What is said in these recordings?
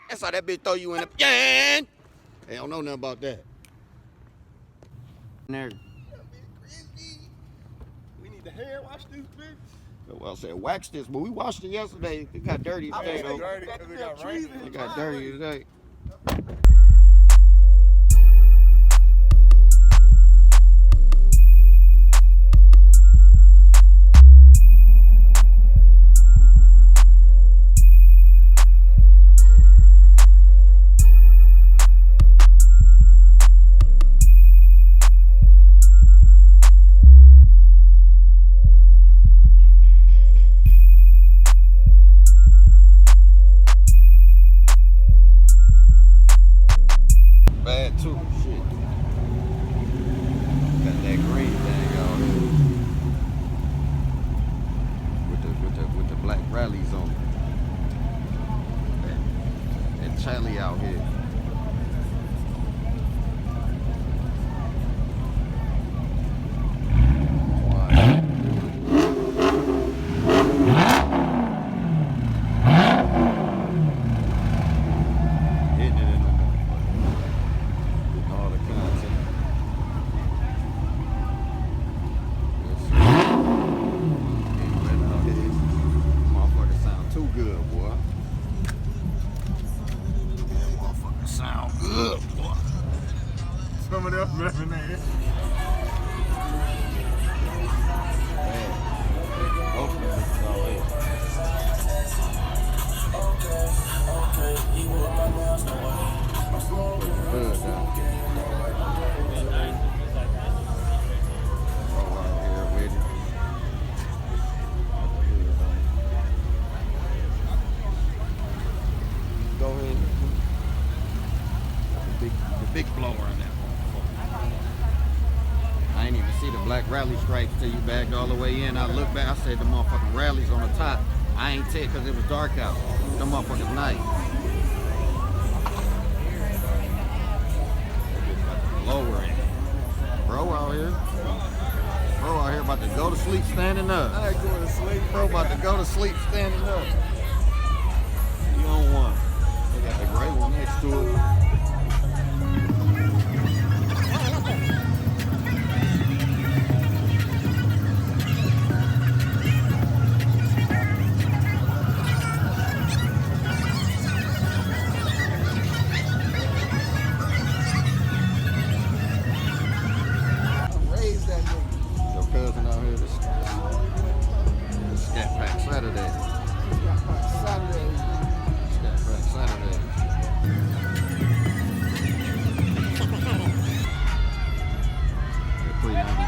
That's how that bitch throw you in the pan. They don't know nothing about that. There. We need to hand wash this bitch. Well, I said wax this, but we washed it yesterday. It got dirty today, though. It got dirty today. Bad too, shit. Got that green thing on with the black rallies on it. And Charlie out here. Someone else rapping that. Go ahead. The big blower in there. I ain't even see the black rally stripes till you backed all the way in. I looked back, I said the motherfucking rallies on the top. I ain't tell because it was dark out. The motherfuckers night. Lower end. Bro out here. Bro out here about to go to sleep standing up. I ain't going to sleep. Bro about to go to sleep standing up. You on one. They got the gray one next to it.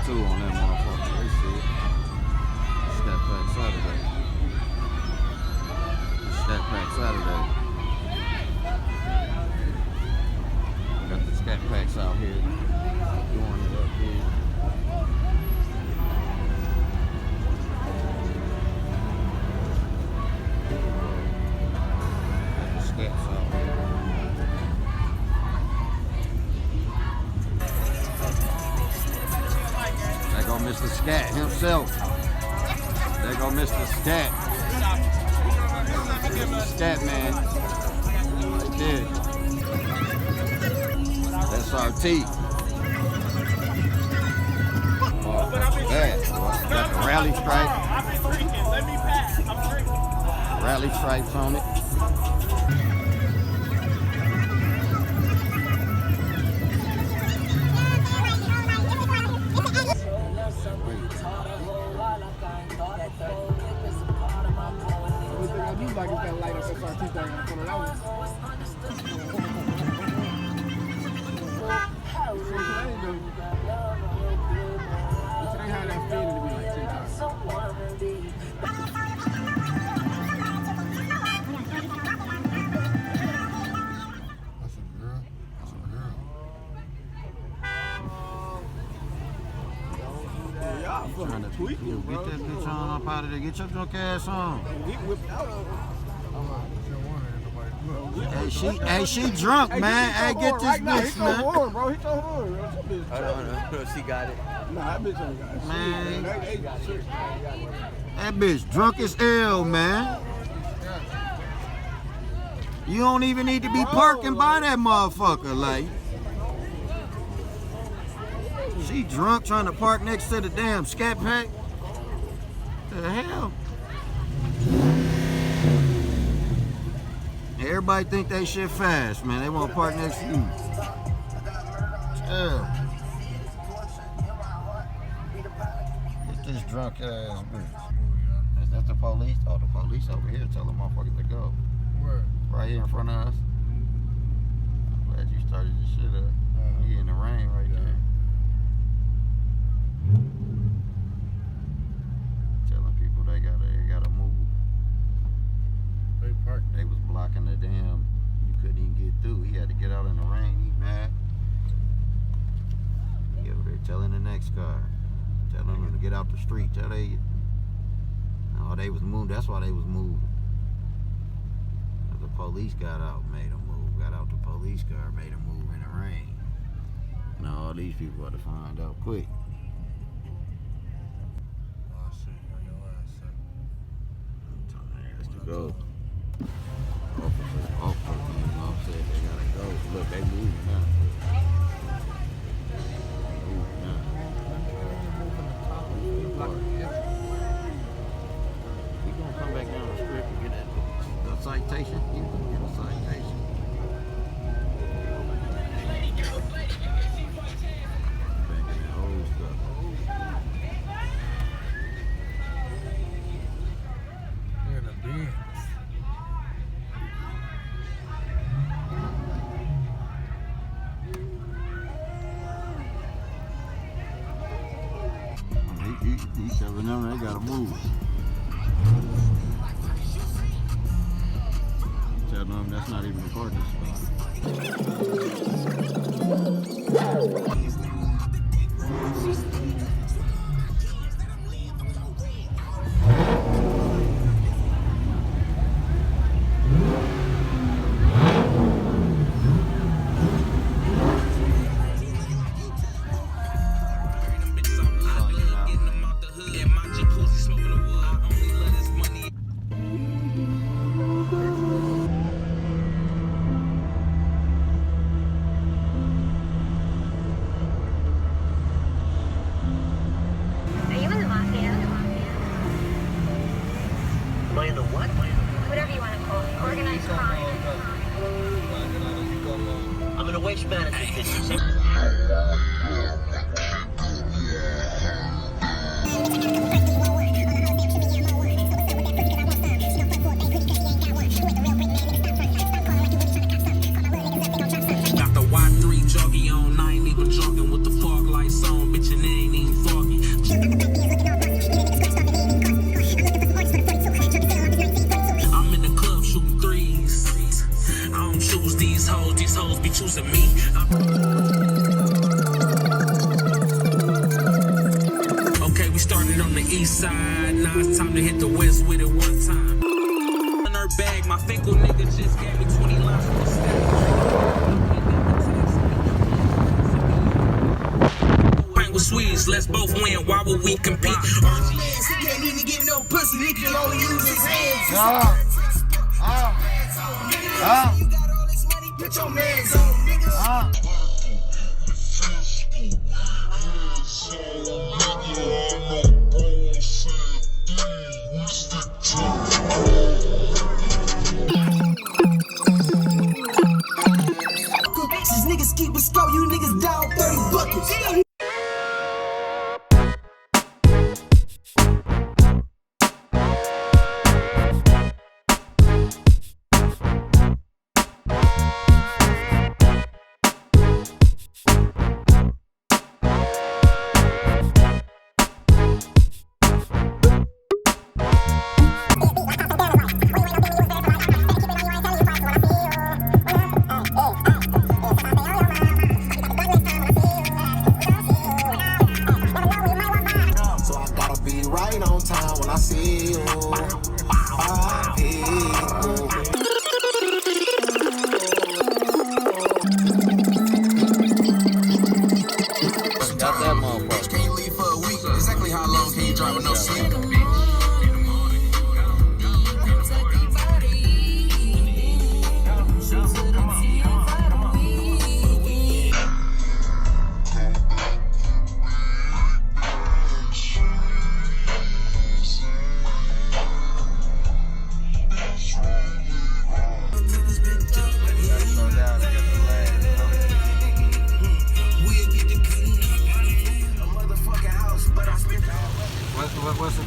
On that motherfucker, they see it. Scat Pack Saturday. Scat Pack Saturday. We got the Scat Packs out here doing it up here. Got the Scats out here. There go Mr. Scat himself. There go Mr. Scat. Mr. Scat man. Right there. SRT. Oh, that's bad. Got the rally stripe. Rally stripes on it. I do like it's got a light up SRT thing in front of that one. This ain't how that faded to be like 10 times. That's a girl. That's a girl. Y'all trying to tweak you, bro. Get that bitch on up out of there. Get your drunk ass on. Hey, she drunk, man. Hey, get this bitch, man. Horn, bro. He told horn. Hold on. She got it. Nah, that bitch ain't got it. Man. That bitch drunk as hell, man. You don't even need to be parking by that motherfucker, like. She drunk trying to park next to the damn scat pack. The hell? Everybody think they shit fast, man. They want to park next to you. Yeah. Get this drunk ass bitch. Is that the police? Oh, the police over here telling motherfuckers to go. Where? Right here in front of us. I'm glad you started this shit up. He in the rain right there. Telling people they gotta move. They parked. They was blocking the damn. You couldn't even get through. He had to get out in the rain. He mad. He over there telling the next car, telling them to get out the street. Tell they. Oh, they was moving. That's why they was moving. The police got out, made them move. Got out the police car, made them move in the rain. Now all these people got to find out quick. Oh shit, I got last second. Has to go. Officers said they gotta go. Look, they moving now. Moving now. We gonna come back down the strip and get the citation. You gonna get a citation. Back in the old stuff. They're in the bins. He's telling them they gotta move. Telling them that's not even a parking Whatever you want to call it. Organized crime. I'm in a waste management business. Got the Y3 joggy on, I ain't even jogging with the fog lights on, bitch, and it ain't even foggy. I'm in the club shooting threes. I don't choose these hoes be choosing me. Okay, we started on the east side, now it's time to hit the west with it one time. In her bag, my Finkel nigga just gave me 20 lines for the stack. Swedes, let's both win. Why would we compete? He can't even get no pussy. He can only use his hands. You got all this money, put your mans on, nigga. These niggas keep a score. You niggas down 30 buckets.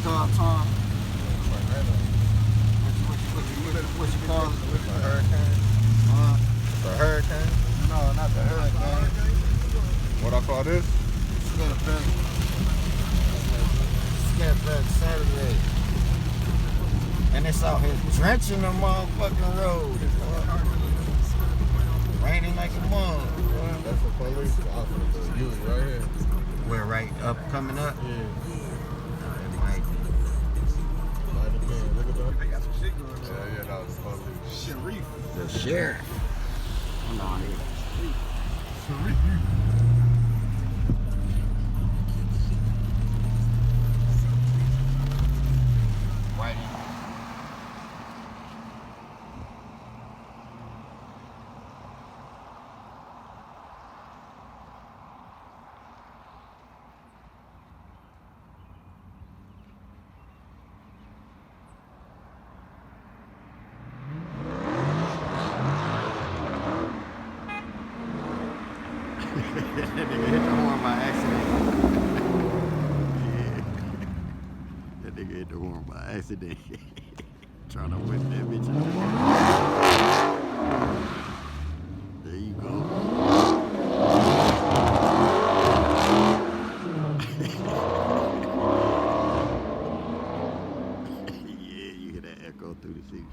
call Tom? What you call it? A hurricane? The hurricane? No, not the hurricane. What I call this? Scatback Saturday. And it's out here drenching the motherfucking road. Raining like a mug. That's the police officer. You right here. We're right up, coming up. Yeah. It might be. Light again. Look at that. They got some shit going on. Yeah, that was the police. Sharif. The sheriff. Hold on here. Sharif. Right in. That nigga hit the horn by accident. Yeah. That nigga hit the horn by accident. Trying to whip that bitch out. There you go. Yeah, you hear that echo through the seat.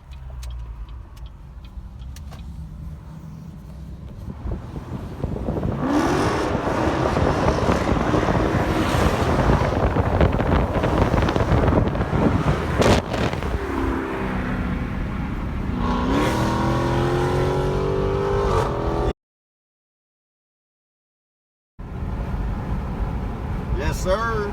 Yes, sir.